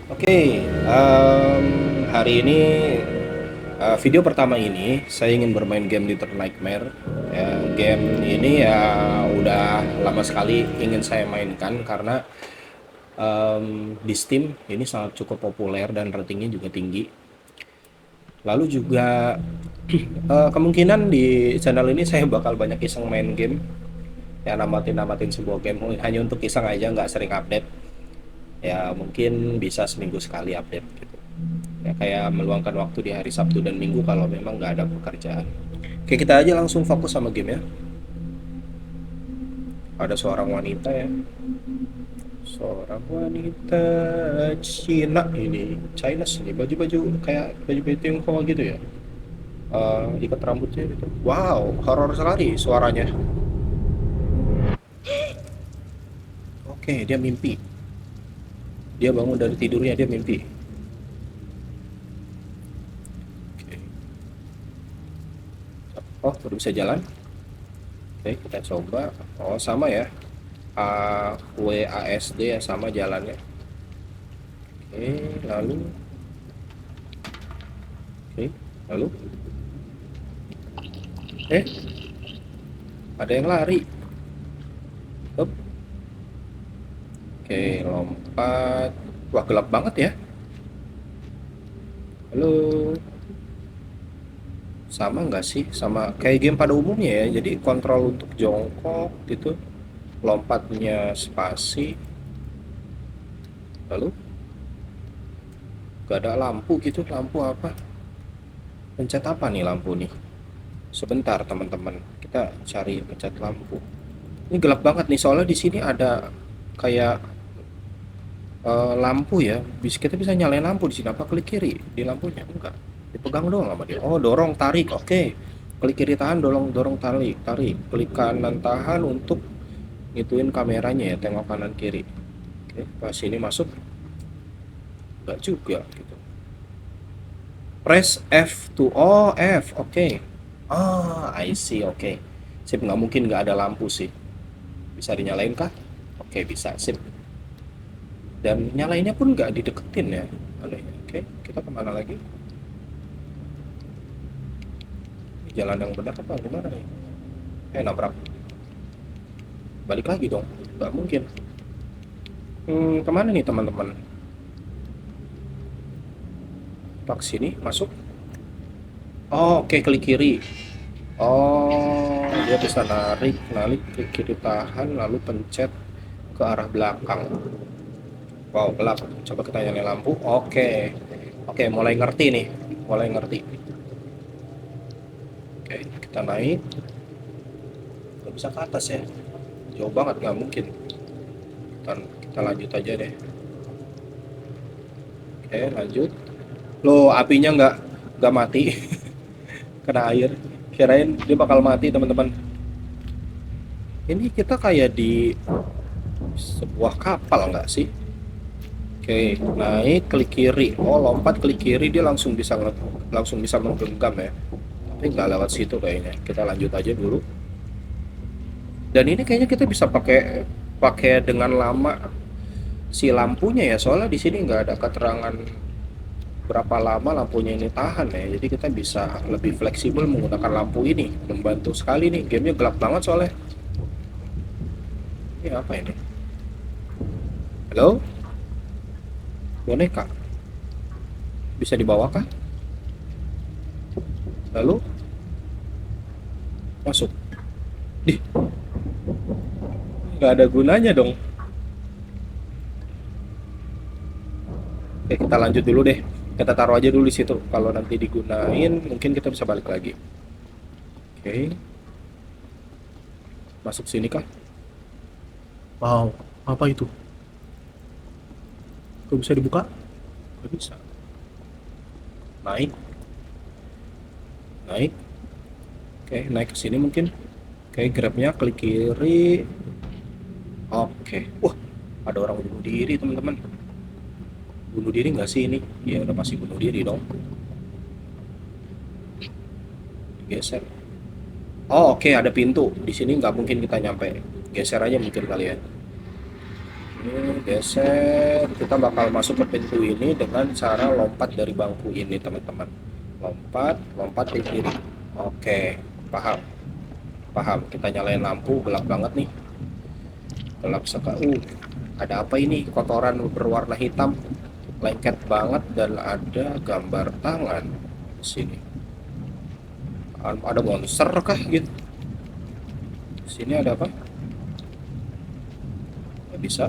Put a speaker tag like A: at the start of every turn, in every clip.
A: Oke, hari ini video pertama ini saya ingin bermain game Little Nightmare. Ya, game ini ya udah lama sekali ingin saya mainkan karena di Steam ini sangat cukup populer dan ratingnya juga tinggi. Lalu juga kemungkinan di channel ini saya bakal banyak iseng main game, ya namatin-namatin sebuah game hanya untuk iseng aja, nggak sering update. Ya mungkin bisa seminggu sekali update gitu. Ya kayak meluangkan waktu di hari Sabtu dan Minggu kalau memang nggak ada pekerjaan. Oke, kita aja langsung fokus sama game ya. Ada seorang wanita ya, seorang wanita Cina ini, Chinese ini, baju-baju kayak baju-baju Tionghoa gitu ya. Ikat rambutnya gitu. Wow, horor sekali suaranya. Oke, dia mimpi. Dia bangun dari tidurnya, dia mimpi. Oke. Oh, udah bisa jalan. Oke, kita coba. Oh, sama ya. WASD ya, sama jalannya. Oke, lalu. Oke, lalu. Eh, ada yang lari. Hup. Oke, lompat. Wah, gelap banget ya. Halo. Sama nggak sih? Sama kayak game pada umumnya ya. Jadi kontrol untuk jongkok gitu. Lompatnya spasi. Lalu gak ada lampu gitu. Lampu apa? Pencet apa nih lampu nih? Sebentar teman-teman. Kita cari pencet lampu. Ini gelap banget nih soalnya di sini ada kayak lampu ya. Kita bisa nyalain lampu di sini. Apa klik kiri di lampunya? Enggak. Dipegang doang sama dia. Oh, dorong, tarik. Oke. Klik kiri tahan, dorong, dorong, tarik, tarik. Klik kanan tahan untuk ngituin kameranya ya, tengok kanan kiri. Oke, pas ini masuk enggak juga gitu. Press F to oh F. Oke. Ah, I see. Oke. Sip, nggak mungkin nggak ada lampu sih. Bisa dinyalain kah? Oke, bisa. Sip. Dan nyalainnya pun nggak dideketin ya. Aneh. Oke, kita kemana lagi? Jalan yang benar apa gimana nih? Nabrak. Balik lagi dong. Nggak mungkin. Kemana nih teman-teman? Pak sini, masuk. Oh, oke, klik kiri. Oh, dia bisa narik, narik, klik kiri tahan, lalu pencet ke arah belakang. Wow, gelap. Coba kita nyalain lampu. Oke. Oke, mulai ngerti nih. Mulai ngerti. Oke, kita naik. Nggak bisa ke atas ya. Jauh banget, nggak mungkin. Kita lanjut aja deh. Oke, lanjut. Loh, apinya nggak mati. Kena air. Kirain dia bakal mati, teman-teman. Ini kita kayak di sebuah kapal nggak sih? Oke, naik klik kiri. Oh, lompat klik kiri dia langsung bisa menggenggam ya. Tapi nggak lewat situ kayaknya. Kita lanjut aja dulu. Dan ini kayaknya kita bisa pakai pakai dengan lama si lampunya ya. Soalnya di sini nggak ada keterangan berapa lama lampunya ini tahan ya. Jadi kita bisa lebih fleksibel menggunakan lampu ini. Membantu sekali nih. Gamenya gelap banget soalnya. Ini apa ini? Halo? Boneka? Bisa dibawa kah? Lalu masuk. Dih, nggak ada gunanya dong. Oke, kita lanjut dulu deh. Kita taruh aja dulu di situ. Kalau nanti digunain, mungkin kita bisa balik lagi. Oke, masuk sini kah? Wow, apa itu? Kok bisa dibuka? Nggak bisa. Naik, naik. Oke, naik ke sini mungkin. Oke, grabnya klik kiri. Oke. Wah, ada orang bunuh diri, teman-teman. Bunuh diri nggak sih ini? Ya udah pasti bunuh diri dong. Geser. Oh, oke, ada pintu. Di sini nggak mungkin kita nyampe. Geser aja mungkin kali ya. Ini geser, kita bakal masuk ke pintu ini dengan cara lompat dari bangku ini teman-teman. Lompat, lompat ke kiri. Oke, paham, paham. Kita nyalain lampu, gelap banget nih. Gelap sekali. Ada apa ini? Kotoran berwarna hitam, lengket banget dan ada gambar tangan di sini. Ada monster kah gitu? Di sini ada apa? Nggak bisa.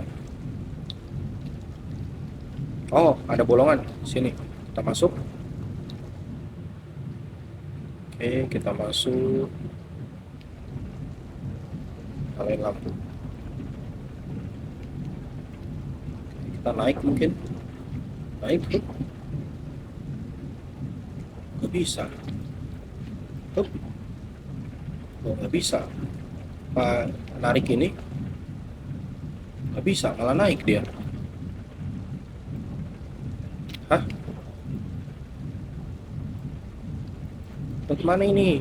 A: Oh, ada bolongan. Sini. Kita masuk. Oke, kita masuk. Nyalain lampu. Kita naik mungkin. Naik. Nggak bisa. Hup. Oh, nggak bisa. Pak narik ini. Nggak bisa, malah naik dia. Hah? Ke mana ini?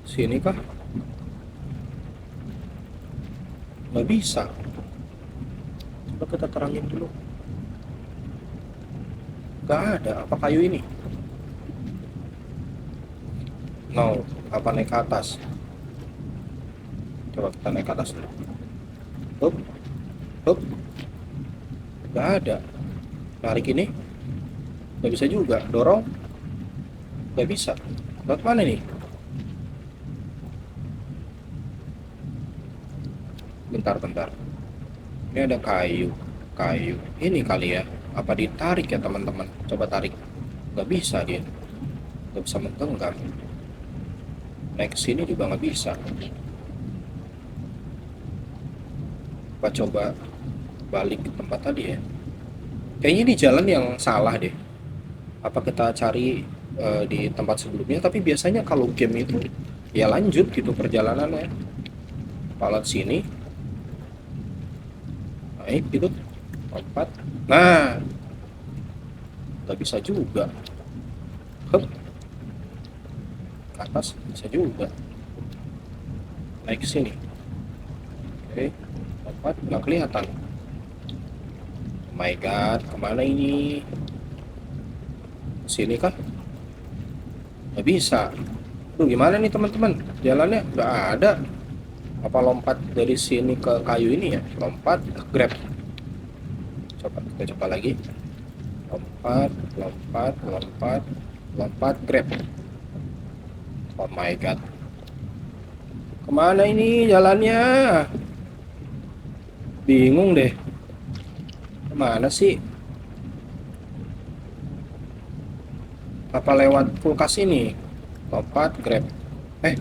A: Sini kah? Nggak bisa. Coba kita terangin dulu. Nggak ada. Apa kayu ini? No. Apa naik ke atas? Coba kita naik ke atas dulu. Hup. Hup. Nggak ada. Narik ini. Nggak bisa juga. Dorong. Nggak bisa. Lewat mana nih? Bentar, bentar. Ini ada kayu. Kayu. Ini kali ya. Apa ditarik ya teman-teman? Coba tarik. Nggak bisa dia. Nggak bisa menggenggam. Naik ke sini juga nggak bisa. Coba balik ke tempat tadi ya. Kayaknya ini jalan yang salah deh. Apa kita cari di tempat sebelumnya? Tapi biasanya kalau game itu ya lanjut gitu perjalanannya. Palat sini, naik gitu, lompat. Nah, nggak bisa juga. Hup, ke atas bisa juga. Naik ke sini. Oke, lompat nggak kelihatan. Oh my god, kemana ini? Sini kah? Nggak bisa. Tuh gimana nih teman-teman? Jalannya nggak ada. Apa lompat dari sini ke kayu ini ya? Lompat, grab. Coba kita coba lagi. Lompat, lompat, lompat, lompat, grab. Oh my god. Kemana ini jalannya? Bingung deh. Kemana sih? Apa lewat kulkas ini? Lompat, grab. Eh,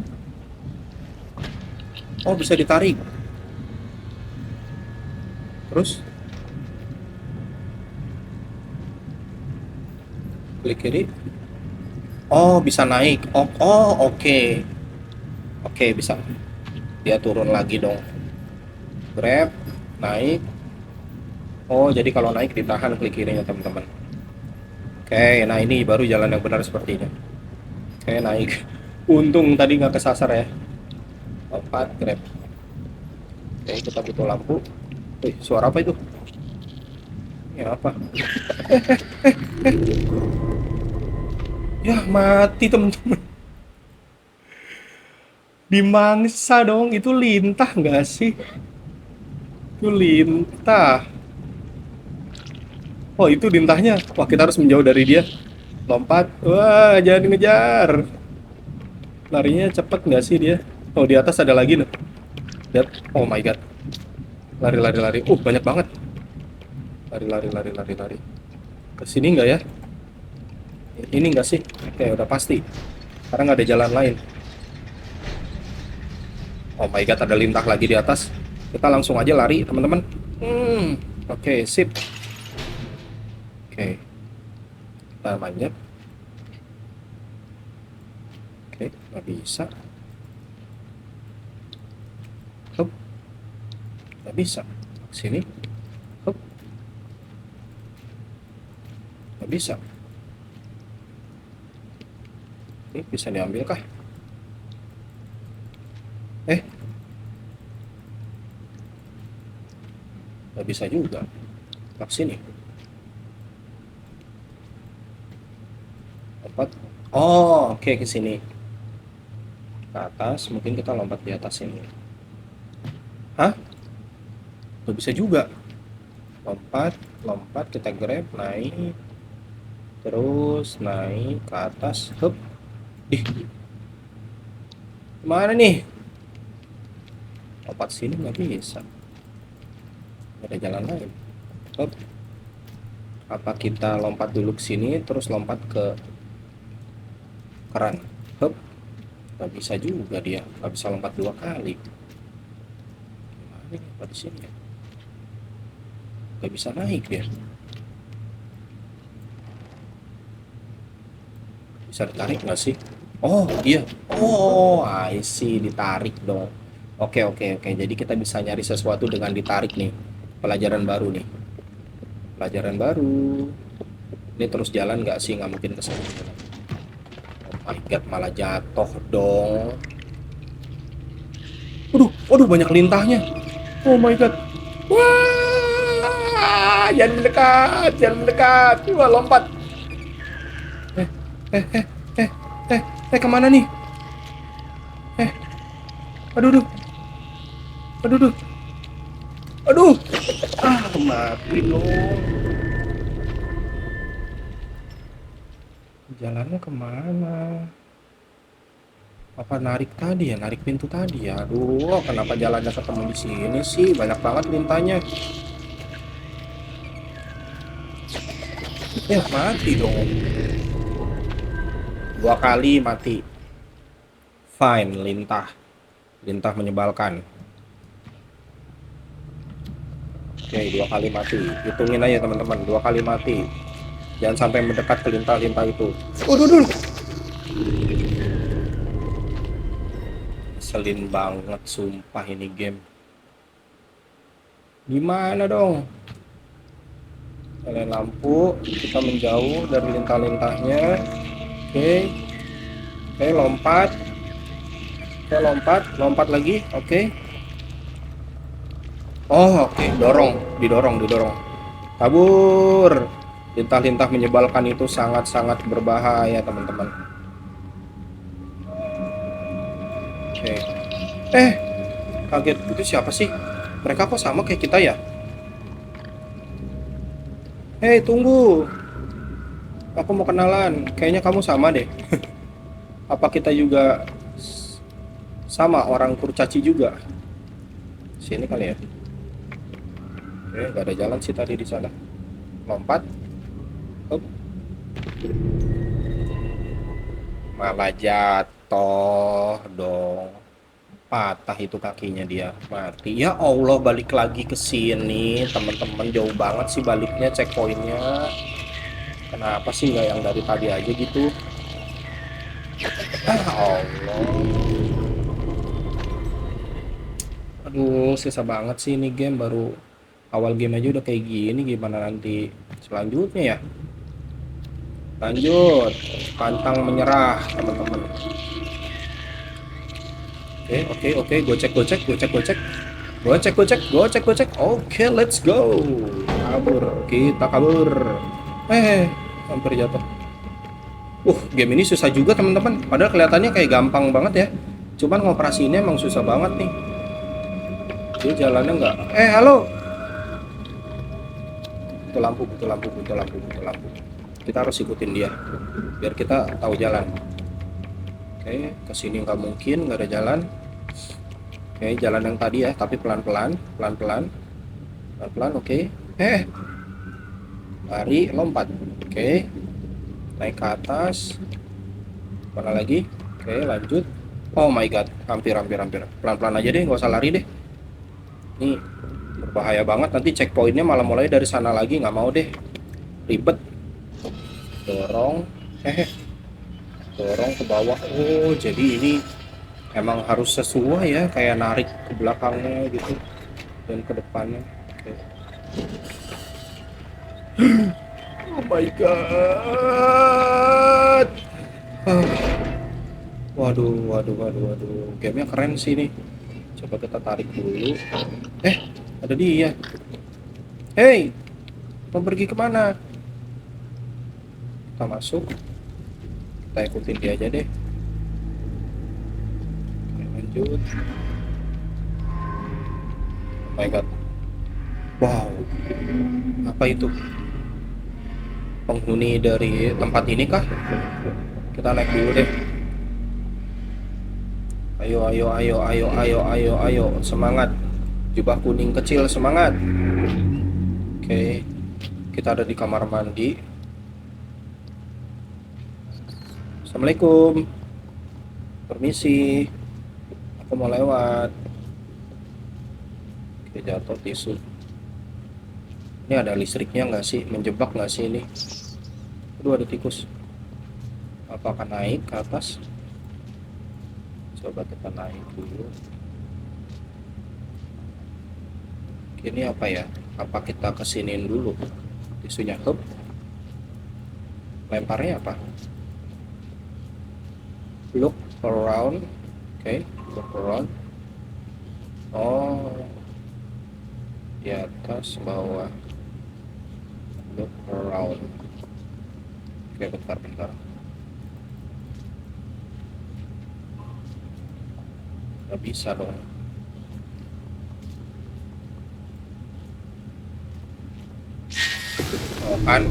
A: oh bisa ditarik. Terus klik kiri. Oh bisa naik. Oh, oh oke. Oke bisa. Dia turun lagi dong. Grab, naik. Oh jadi kalau naik ditahan klik kirinya teman-teman. Oke, nah ini baru jalan yang benar sepertinya. Oke naik. Untung tadi nggak kesasar ya. Lompat, grab. Oke kita butuh lampu. Wih, suara apa itu? Ya apa? Ya mati teman-teman. Dimangsa dong. Itu lintah nggak sih? Itu lintah. Oh itu lintahnya. Wah kita harus menjauh dari dia. Lompat. Wah jangan ngejar. Larinya cepet nggak sih dia? Oh di atas ada lagi nih. Lihat. Oh my god. Lari lari lari. Banyak banget. Lari lari lari lari lari. Ke sini nggak ya? Ini nggak sih? Oke udah pasti. Karena nggak ada jalan lain. Oh my god ada lintah lagi di atas. Kita langsung aja lari teman-teman. Oke sip. Oke. Kita manjat. Oke nggak bisa. Hup. Nggak bisa. Sini. Hup. Nggak bisa. Ini bisa diambil kah? Eh. Nggak bisa juga. Ke sini. Lompat. Oh, oke, ke sini. Ke atas, mungkin kita lompat di atas ini. Hah? Nggak bisa juga. Lompat, lompat, kita grab, naik. Terus naik ke atas. Hup. Ih, kemana nih? Lompat sini nggak bisa. Nggak ada jalan lain. Hup. Apa kita lompat dulu ke sini, terus lompat ke keran? Hup. Nggak bisa juga dia. Nggak bisa lompat 2 kali. Gimana nih? Apa di sini ya? Nggak bisa naik dia. Bisa ditarik nggak sih? Oh iya. Oh, I see, ditarik dong. Oke, oke, oke. Jadi kita bisa nyari sesuatu dengan ditarik nih. Pelajaran baru nih. Pelajaran baru. Ini terus jalan nggak sih? Nggak mungkin ke sana. Oh my god, malah jatuh dong. Waduh, waduh, banyak lintahnya. Oh my god. Wah, jangan mendekat, jangan mendekat. Wah, lompat. Eh, eh, eh, eh, kemana nih? Eh, aduh, aduh, aduh, aduh, aduh. Ah, mati dong. Jalannya kemana? Apa narik tadi ya? Narik pintu tadi ya? Aduh, kenapa jalannya ketemu di sini sih? Banyak banget lintanya. Mati dong. 2 kali mati. Fine, lintah. Lintah menyebalkan. Oke, 2 kali mati. Hitungin aja teman-teman, 2 kali mati. Jangan sampai mendekat ke lintah-lintah itu. Waduh, dulu. Selin banget, sumpah ini game. Gimana dong? Nyalain lampu, kita menjauh dari lintah-lintahnya. Oke. Oke, lompat. Oke, lompat, lompat lagi. Oke. Oh, oke, dorong, didorong. Kabur. Lintah-lintah menyebalkan itu sangat-sangat berbahaya, teman-teman. Oke. Kaget, itu siapa sih? Mereka kok sama kayak kita ya? Hei, tunggu. Aku mau kenalan. Kayaknya kamu sama deh. Apa kita juga sama orang kurcaci juga? Sini kali ya. Oke, gak ada jalan sih tadi di sana. Lompat. Hup. Malah jatuh dong. Patah itu kakinya dia, mati. Ya Allah, balik lagi ke sini, teman-teman. Jauh banget sih baliknya, checkpointnya. Kenapa sih nggak yang dari tadi aja gitu? Ah Allah. Aduh, susah banget sih ini game. Baru awal game aja udah kayak gini. Gimana nanti selanjutnya ya? Lanjut, pantang menyerah, teman-teman. Oke, gocek. Oke, let's go. Kita kabur. Hampir jatuh. Game ini susah juga, teman-teman. Padahal kelihatannya kayak gampang banget ya. Cuman ngoperasinya emang susah banget nih. Dia jalannya nggak. Halo. Butuh lampu. Kita harus ikutin dia biar kita tahu jalan. Oke, kesini nggak mungkin, nggak ada jalan. Oke, jalan yang tadi ya, tapi pelan-pelan. Oke. Lari, lompat. Oke, naik ke atas. Mana lagi? Oke, lanjut. Oh my god, hampir. Pelan-pelan aja deh, nggak usah lari deh. Ini berbahaya banget, nanti checkpointnya malah mulai dari sana lagi, nggak mau deh, ribet. Dorong ke bawah. Oh, jadi ini emang harus sesuai ya, kayak narik ke belakangnya gitu dan ke depannya. Oke. Oh my god. Waduh. Gamenya keren sih nih. Coba kita tarik dulu. Ada dia. Hei, mau pergi kemana? Kita masuk, kita ikutin dia aja deh. Oke, lanjut. Oh my god. Wow, apa itu? Penghuni dari tempat ini kah? Kita naik dulu deh. Ayo, ayo, ayo, ayo, ayo, ayo, ayo, semangat. Jubah kuning kecil, semangat. Oke, kita ada di kamar mandi. Assalamualaikum. Permisi. Aku mau lewat. Oke, jatuh tisu. Ini ada listriknya nggak sih? Menjebak nggak sih ini? Aduh, ada tikus. Apa akan naik ke atas? Coba kita naik dulu. Ini apa ya? Apa kita kesiniin dulu? Tisunya hup. Lemparnya apa? Look around. Oke, look around. Oh, di atas, bawah. Look around. Oke, bentar. Nggak bisa dong. Oh kan,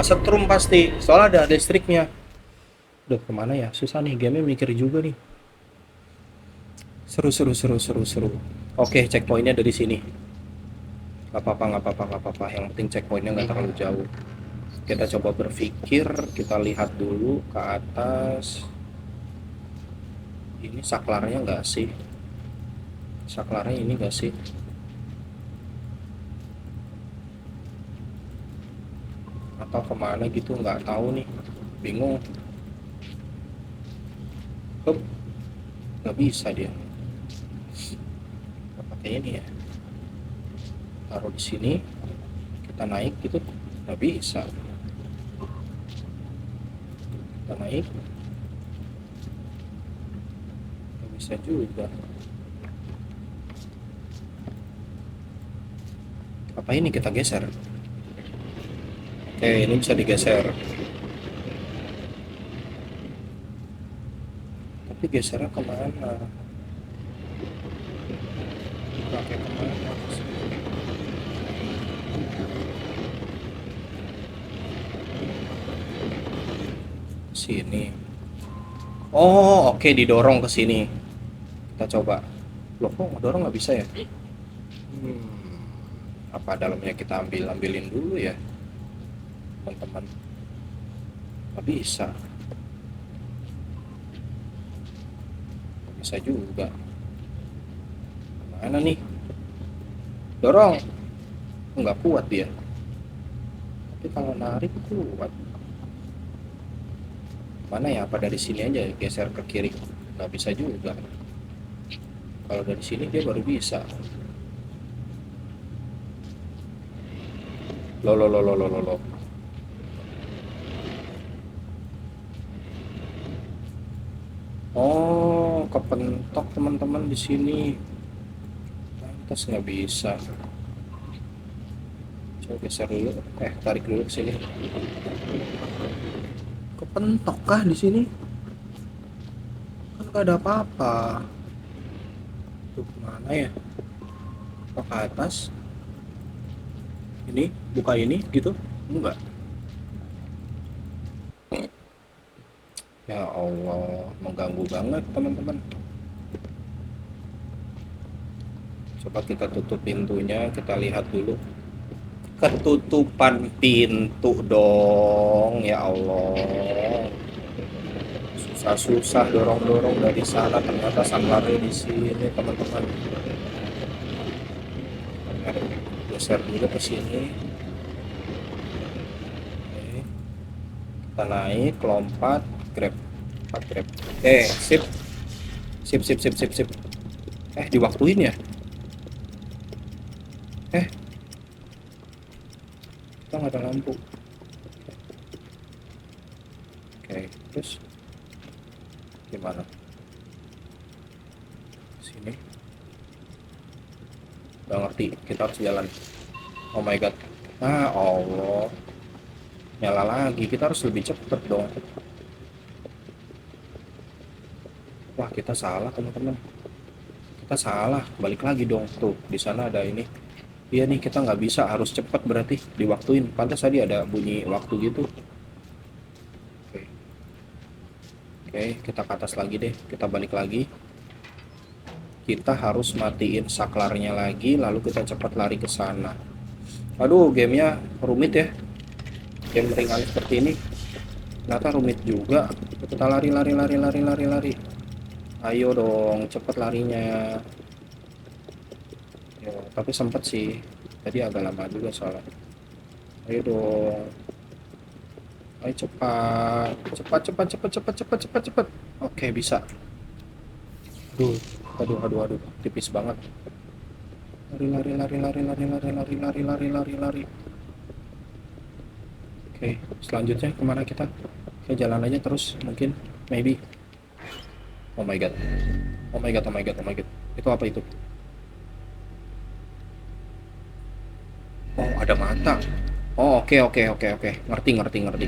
A: kesetrum pasti. Soalnya ada listriknya. Duh, kemana ya? Susah nih, game mikir juga nih. Seru. Oke, checkpointnya dari sini. Gak apa-apa. Yang penting checkpointnya nggak terlalu jauh. Kita coba berpikir, kita lihat dulu ke atas. Ini saklarnya nggak sih? Saklarnya ini nggak sih? Atau kemana gitu, nggak tahu nih. Bingung. Hup, nggak bisa dia. Pakai ini ya. Taruh di sini, kita naik gitu, nggak bisa. Kita naik, nggak bisa juga. Apa ini kita geser? Oke, ini bisa digeser. Tapi gesernya kemana? Pakai kemana? Sini. Oh, oke, didorong ke sini. Kita coba. Loh, kok ngedorong nggak bisa ya? Apa dalamnya kita ambilin dulu ya, teman-teman? Nggak bisa. Nggak bisa juga. Mana nih? Dorong. Nggak kuat dia. Tapi kalau narik kuat. Mana ya? Apa dari sini aja geser ke kiri? Nggak bisa juga. Kalau dari sini dia baru bisa. Loh. Oh, kepentok teman-teman di sini. Pantas nggak bisa. Coba geser dulu. Tarik dulu ke sini. Kepentok kah di sini? Kan nggak ada apa-apa. Tuh, mana ya? Ke atas. Ini, buka ini gitu? Enggak. Ya Allah, mengganggu banget teman-teman. Coba kita tutup pintunya, kita lihat dulu. Ketutupan pintu dong, ya Allah. Susah-susah dorong-dorong dari sana, ternyata sanggarnya di sini teman-teman. Geser dulu ke sini. Oke. Kita naik, lompat, grab. Sip. Sip. Diwaktuin ya? Kita nggak ada lampu. Oke, terus gimana? Sini. Udah ngerti, kita harus jalan. Oh my god. Ah, Allah. Nyala lagi. Kita harus lebih cepet dong. Wah, kita salah teman-teman. Kita salah. Balik lagi dong. Tuh, di sana ada ini. Iya nih, kita nggak bisa. Harus cepet berarti. Diwaktuin. Pantas tadi ada bunyi waktu gitu. Oke. Oke, kita ke atas lagi deh. Kita balik lagi. Kita harus matiin saklarnya lagi. Lalu kita cepat lari ke sana. Aduh, gamenya rumit ya. Game ringan seperti ini. Ternyata rumit juga. Kita lari, lari, lari, lari, lari, lari. Ayo dong, cepet larinya. Yo, tapi sempet sih. Tadi agak lama juga soalnya. Ayo dong. Ayo cepat. Cepat, cepat, cepat, cepat, cepat, cepat, cepat. Oke, bisa. Aduh, aduh, aduh, aduh. Tipis banget. Lari, lari, lari, lari, lari, lari, lari, lari, lari, lari, lari. Oke, selanjutnya kemana kita? Oke, jalan aja terus mungkin. Maybe. Oh my god. Oh my god, oh my god, oh my god. Itu apa itu? Oh, ada mata. Oh, oke, oke, oke, oke. Ngerti, ngerti, ngerti.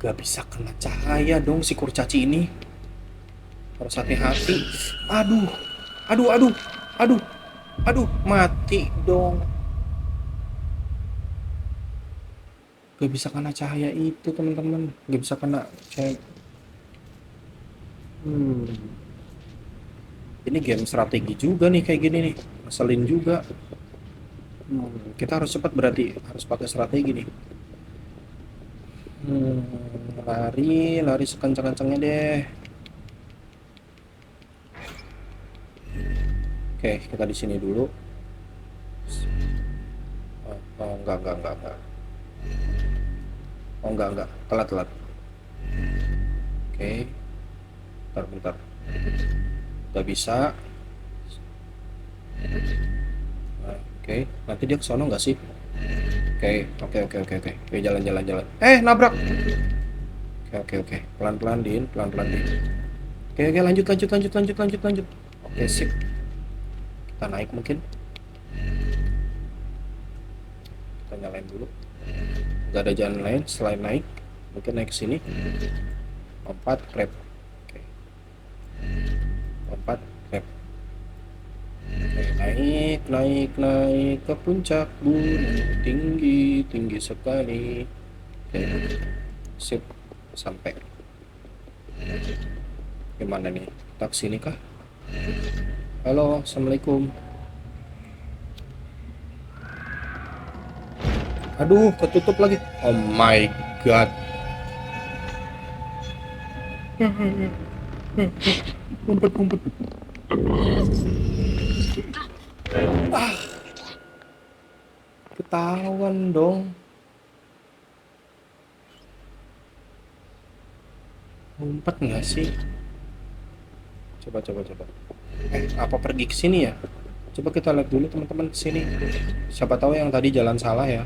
A: Gak bisa kena cahaya dong si kurcaci ini. Harus hati-hati. Aduh, aduh, aduh, aduh, aduh, mati dong. Gak bisa kena cahaya itu teman-teman. Gak bisa kena cahaya. Hmm. Ini game strategi juga nih kayak gini nih. Ngeselin juga. Kita harus cepat berarti. Harus pakai strategi nih. Hmm, lari, lari sekencang-kencangnya deh. Oke, kita di sini dulu. Oh, oh, enggak. Oh, enggak. Telat. Oke, bentar. Gak bisa. Oke, nanti dia ke sono nggak sih? Oke. Oke, jalan. Nabrak. Oke. Pelan-pelan, Din. Oke, lanjut. Oke, sip. Kita naik mungkin. Kita nyalain dulu. Nggak ada jalan lain selain naik. Mungkin naik ke sini. Lompat, grab. Oke. Lompat, grab. Oke, naik ke puncak gunung tinggi sekali. Oke, sip, sampai. Gimana nih? Kita kesini kah? Halo, assalamualaikum. Aduh, ketutup lagi. Oh my god. Ngumpet. Ketahuan dong. Ngumpet nggak sih? Coba. Apa pergi ke sini ya? Coba kita lihat dulu teman-teman ke sini. Siapa tahu yang tadi jalan salah ya.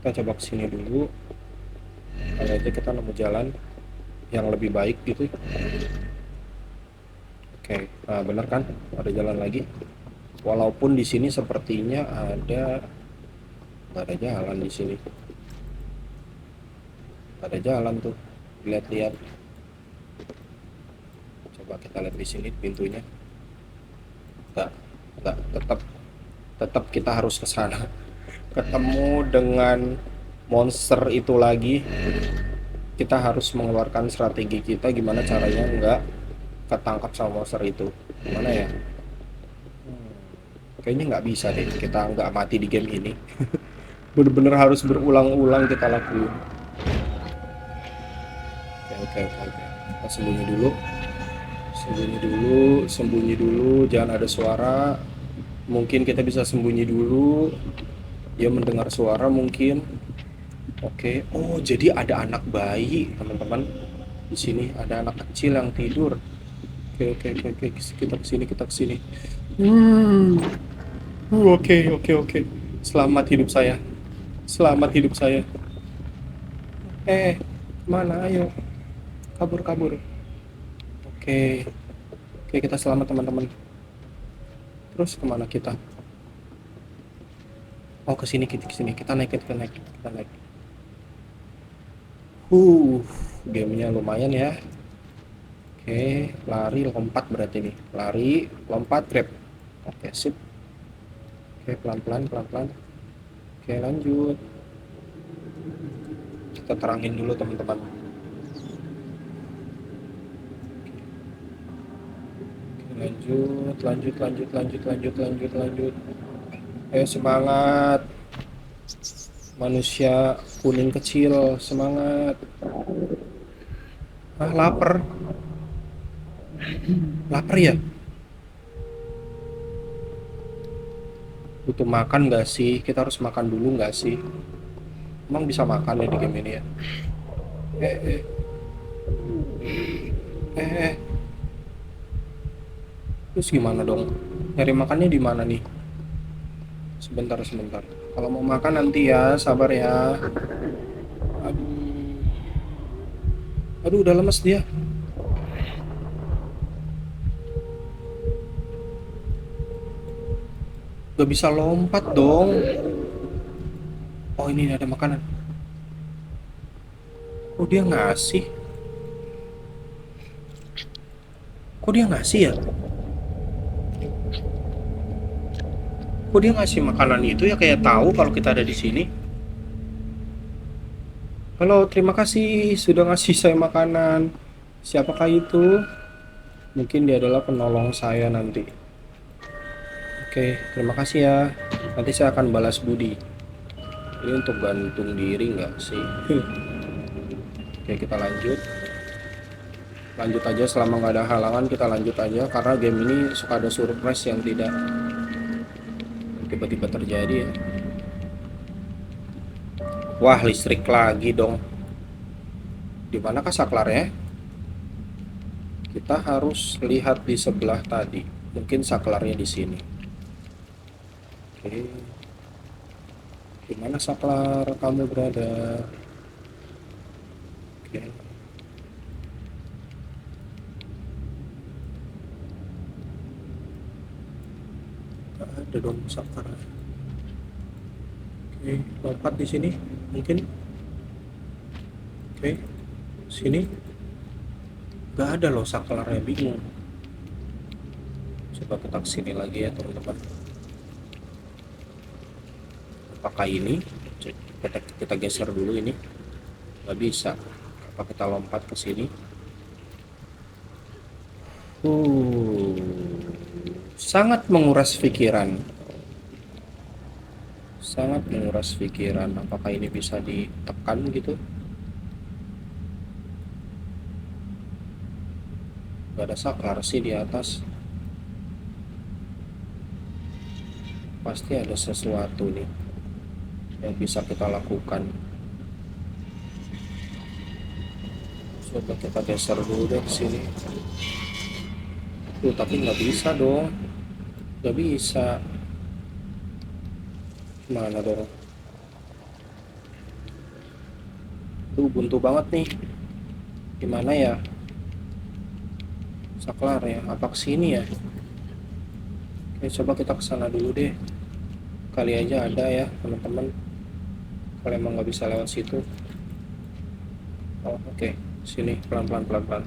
A: Kita coba ke sini dulu. Kali aja kita nemu jalan yang lebih baik gitu. Oke, nah bener kan? Ada jalan lagi. Walaupun di sini sepertinya nggak ada jalan di sini. Nggak ada jalan tuh. Lihat-lihat. Coba kita lihat di sini pintunya. Nggak. Tetap kita harus ke sana. Ketemu dengan monster itu lagi. Kita harus mengeluarkan strategi kita gimana caranya nggak ketangkap sama monster itu. Gimana ya? Kayaknya nggak bisa deh kita nggak mati di game ini. Bener-bener harus berulang-ulang kita lakuin. Oke. Kita sembunyi dulu, jangan ada suara. Mungkin kita bisa sembunyi dulu. Dia mendengar suara mungkin. Oke. Oh, jadi ada anak bayi, teman-teman. Di sini ada anak kecil yang tidur. Oke. Kita kesini. Oke. Selamat hidup saya. Mana? Ayo. Kabur. Oke, kita selamat teman-teman. Terus kemana kita? Oh, ke sini, ke sini. Kita naik, kita naik, kita naik. Uh, gamenya lumayan ya. Oke, lari, lompat berarti nih. Lari, lompat, grab. Oke, sip. Oke, pelan-pelan, pelan-pelan. Oke, lanjut. Kita terangin dulu teman-teman. Lanjut, lanjut, lanjut, lanjut, lanjut, lanjut, lanjut. Ayo semangat. Manusia kuning kecil, semangat. Ah, lapar. Lapar ya? Butuh makan nggak sih? Kita harus makan dulu nggak sih? Emang bisa makan ya di game ini ya? Eh, eh, eh. Terus gimana dong? Nyari makannya di mana nih? Sebentar, sebentar. Kalau mau makan nanti ya, sabar ya. Aduh, aduh udah lemes dia. Gak bisa lompat dong. Oh ini ada makanan. Oh dia ngasih. Kok dia ngasih ya? Kok dia ngasih makanan itu ya kayak tahu kalau kita ada di sini. Halo, terima kasih sudah ngasih saya makanan. Siapakah itu? Mungkin dia adalah penolong saya nanti. Oke, terima kasih ya. Nanti saya akan balas budi. Ini untuk gantung diri nggak sih? Oke, kita lanjut. Lanjut aja selama nggak ada halangan, kita lanjut aja. Karena game ini suka ada surprise yang tidak tiba-tiba terjadi ya. Wah, listrik lagi dong. Di mana saklarnya? Kita harus lihat di sebelah tadi. Mungkin saklarnya di sini. Oke. Di mana saklar kamu berada? Oke. Gak ada dong saklar. Oke, lompat di sini mungkin. Oke. Sini. Gak ada loh saklarnya, bingung. Coba kita kesini lagi ya teman-teman. Apakah ini? Kita geser dulu ini. Nggak bisa. Apa kita lompat ke sini? Sangat menguras pikiran. Sangat menguras pikiran. Apakah ini bisa ditekan gitu? Gak ada saklar sih di atas. Pasti ada sesuatu nih yang bisa kita lakukan. Coba kita geser dulu deh ke sini. Tapi nggak bisa dong. Nggak bisa. Mana dong? Buntu banget nih. Gimana ya? Saklar ya? Apa kesini ya? Oke, coba kita kesana dulu deh. Kali aja ada ya teman-teman. Kalau emang nggak bisa lewat situ. Oh, oke. Sini pelan-pelan pelan-pelan.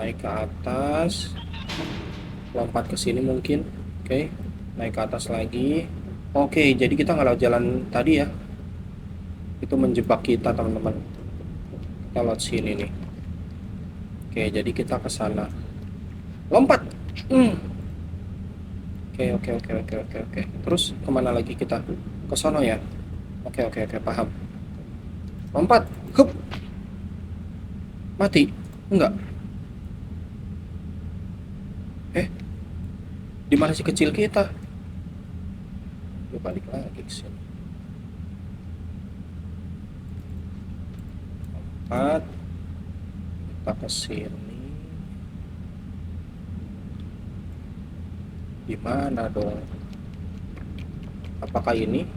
A: Naik ke atas. Lompat ke sini mungkin. Oke. Naik ke atas lagi. Oke, jadi kita nggak lewat jalan tadi ya. Itu menjebak kita teman-teman. Kita lewat sini nih. Oke, jadi kita ke sana. Lompat. Oke. Terus kemana lagi kita? Ke sono ya. Oke, paham. Lompat. Hup. Mati. Enggak. Di mana si kecil kita? Yuk balik lagi ke sini. Lompat. Kita ke sini. Di mana dong? Apakah ini?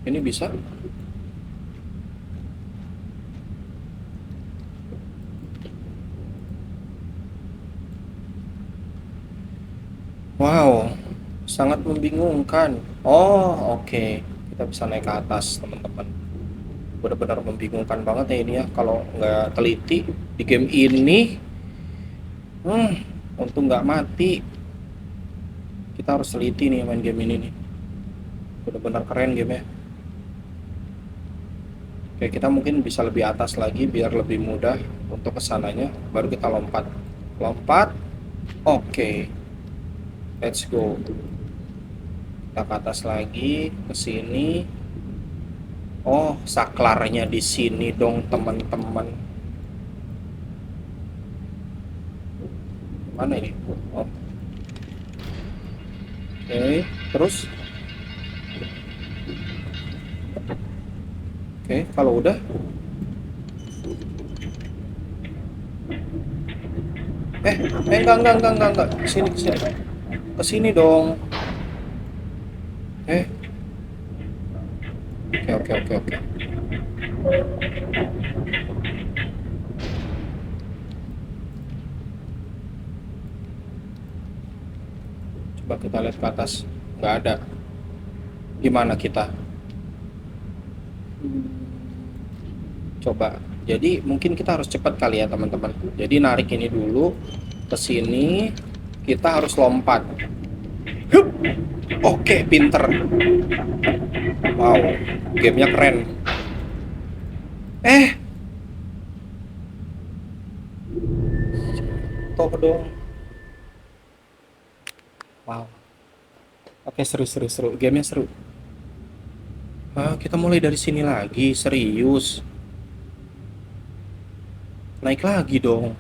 A: Ini bisa? Wow, sangat membingungkan. Oh, oke. Kita bisa naik ke atas, teman-teman. Benar-benar membingungkan banget ya ini ya kalau nggak teliti di game ini. Untung nggak mati. Kita harus teliti nih main game ini nih. Benar-benar keren game ya. Oke, kita mungkin bisa lebih atas lagi biar lebih mudah untuk kesananya. Baru kita lompat. Lompat. Oke. Let's go. Kita ke atas lagi, ke sini. Oh, saklarnya di sini dong, teman-teman. Mana ini? Oh. Oke, terus. Oke, kalau udah. Enggak. Kesini. Kesini dong. Oke. Coba kita lihat ke atas. Nggak ada. Gimana kita? Coba. Jadi mungkin kita harus cepat kali ya teman-teman. Jadi narik ini dulu ke sini. Kita harus lompat. Hup. Oke, pinter. Wow, gamenya keren. Toh dong. Wow. Oke, seru. Gamenya seru. Kita mulai dari sini lagi, serius. Naik lagi dong.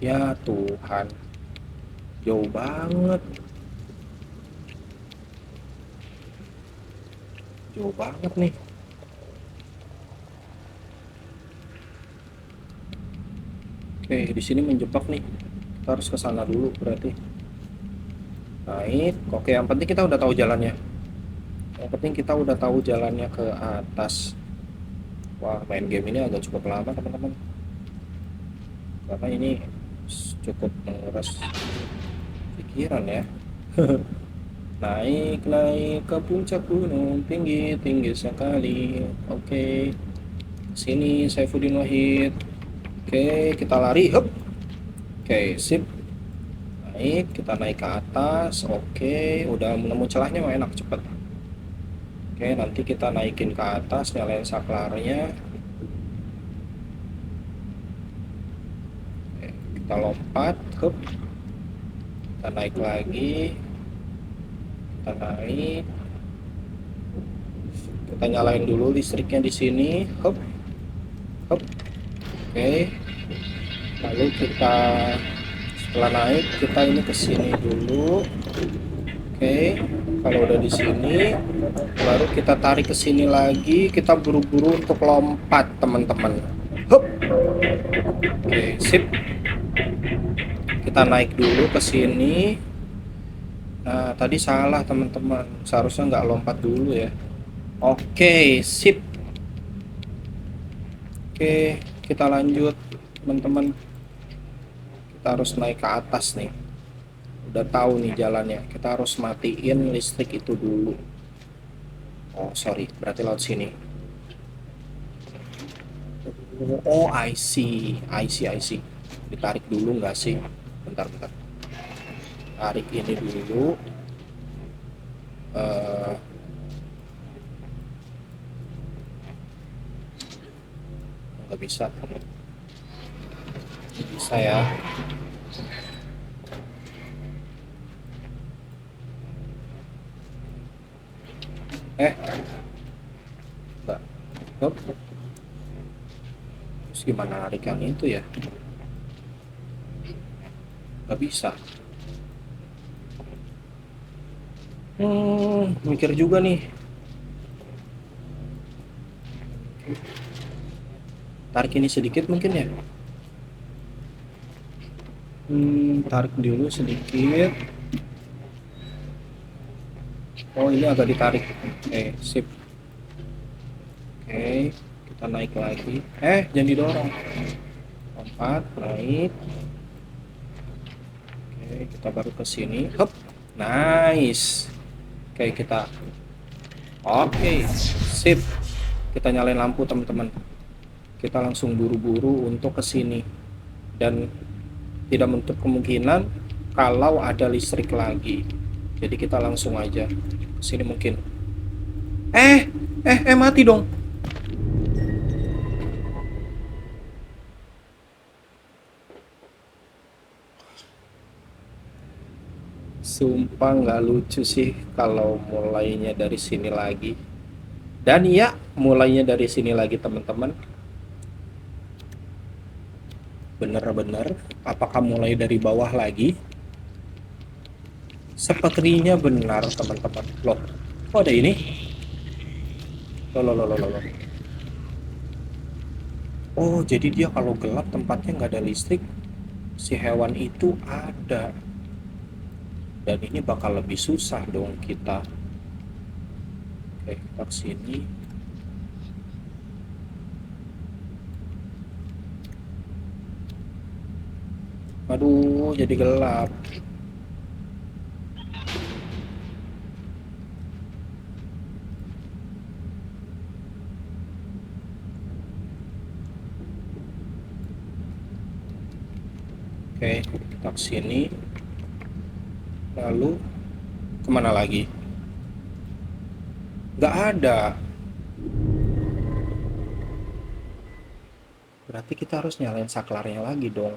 A: Ya Tuhan. Jauh banget. Jauh banget nih. Oke, di sini menjebak nih. Kita harus ke sana dulu berarti. Naik. Oke, yang penting kita udah tahu jalannya. Yang penting kita udah tahu jalannya ke atas. Wah, main game ini agak cukup lama teman-teman. Karena ini cukup menguras pikiran ya. Naik ke puncak gunung, tinggi sekali. Oke. Sini Saifuddin Wahid. Oke, kita lari. Hup. Oke, sip. Kita naik ke atas. Oke, udah menemu celahnya, mah enak, cepet. Oke, nanti kita naikin ke atas, nyalain saklarnya. Oke, kita lompat. Hup. Kita naik lagi. Kita nyalain dulu listriknya di sini. Hup. Oke. Lalu kita setelah naik kita ini ke sini dulu. Oke. Kalau udah di sini baru kita tarik ke sini lagi, kita buru-buru untuk lompat, teman-teman. Hup. Oke, sip. Kita naik dulu ke sini. Nah, tadi salah teman-teman. Seharusnya nggak lompat dulu ya. Oke, sip. Oke, kita lanjut teman-teman. Kita harus naik ke atas nih. Udah tahu nih jalannya. Kita harus matiin listrik itu dulu. Oh, sorry. Berarti laut sini. Oh, I see. Ditarik dulu nggak sih? Bentar. Tarik ini dulu. Nggak bisa. Bisa ya. Enggak. Terus gimana narik yang itu ya? Nggak bisa. Mikir juga nih. Tarik ini sedikit mungkin ya. Tarik dulu sedikit. Oh, ini agak ditarik. Oke, sip. Oke, kita naik lagi. Jangan didorong. Lompat, naik. Oke, kita baru ke sini. Hop, Nice. Oke, kita. Oke, sip. Kita nyalain lampu, teman-teman. Kita langsung buru-buru untuk ke sini. Dan tidak menutup kemungkinan kalau ada listrik lagi. Jadi kita langsung aja ke sini mungkin. Mati dong. Sumpah nggak lucu sih kalau mulainya dari sini lagi. Dan ya, mulainya dari sini lagi teman-teman. Bener-bener. Apakah mulai dari bawah lagi? Sepertinya benar teman-teman. Loh, kok ada ini? Loh. Oh, jadi dia kalau gelap tempatnya nggak ada listrik, si hewan itu ada. Dan ini bakal lebih susah dong kita. Oke, kita kesini. Aduh, jadi gelap. Oke, kita kesini. Lalu kemana lagi? Nggak ada. Berarti kita harus nyalain saklarnya lagi dong.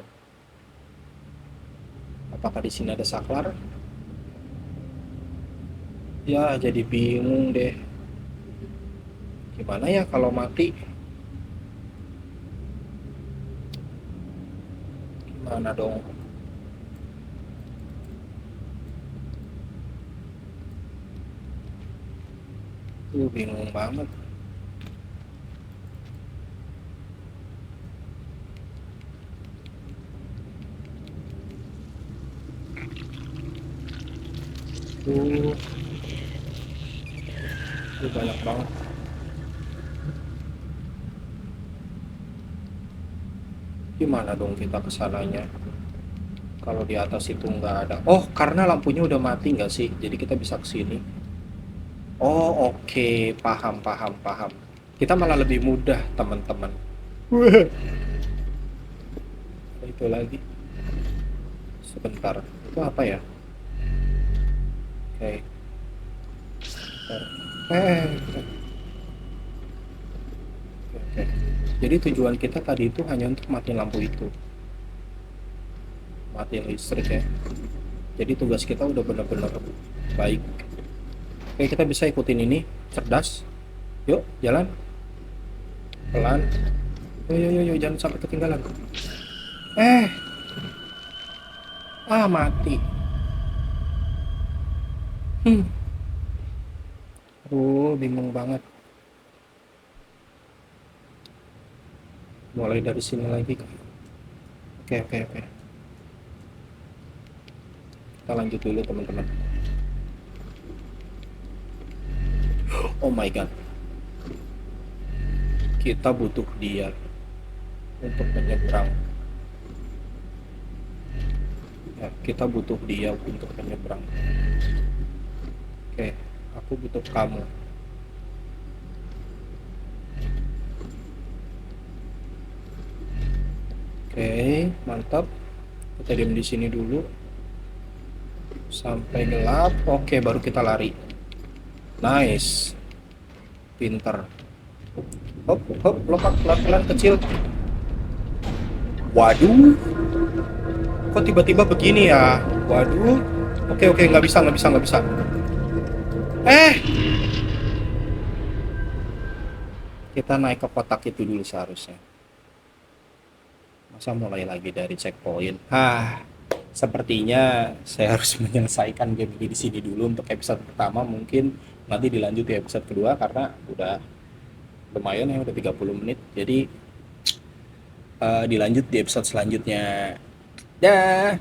A: Apakah di sini ada saklar? Ya, jadi bingung deh. Gimana ya kalau mati? Gimana dong? Bingung banget. Tuh, banyak banget. Gimana dong kita kesananya? Kalau di atas itu nggak ada. Oh, karena lampunya udah mati nggak sih? Jadi kita bisa kesini. Oh, oke. Paham. Kita malah lebih mudah, teman-teman. Wah, itu lagi. Sebentar. Itu apa ya? Oke. Bentar. Oke. Jadi tujuan kita tadi itu hanya untuk matiin lampu itu. Matiin listrik ya. Jadi tugas kita udah benar-benar baik. Oke, kita bisa ikutin ini. Cerdas. Yuk, jalan. Pelan. Yo, jangan sampai ketinggalan. Mati. Aduh, bingung banget. Mulai dari sini lagi. Oke. Kita lanjut dulu, teman-teman. Oh my god. Kita butuh dia untuk menyeberang. Ya, kita butuh dia untuk menyeberang. Oke, aku butuh kamu. Oke, mantap. Kita diam di sini dulu sampai gelap. Oke, baru kita lari. Nice. Pinter. Hop, lompat pelan-pelan kecil. Waduh. Kok tiba-tiba begini ya? Waduh. Oke, nggak bisa. Kita naik ke kotak itu dulu seharusnya. Masa mulai lagi dari checkpoint? Sepertinya saya harus menyelesaikan game ini di sini dulu untuk episode pertama. Mungkin nanti dilanjut di episode kedua karena udah lumayan ya, udah 30 menit. Jadi dilanjut di episode selanjutnya. Dah.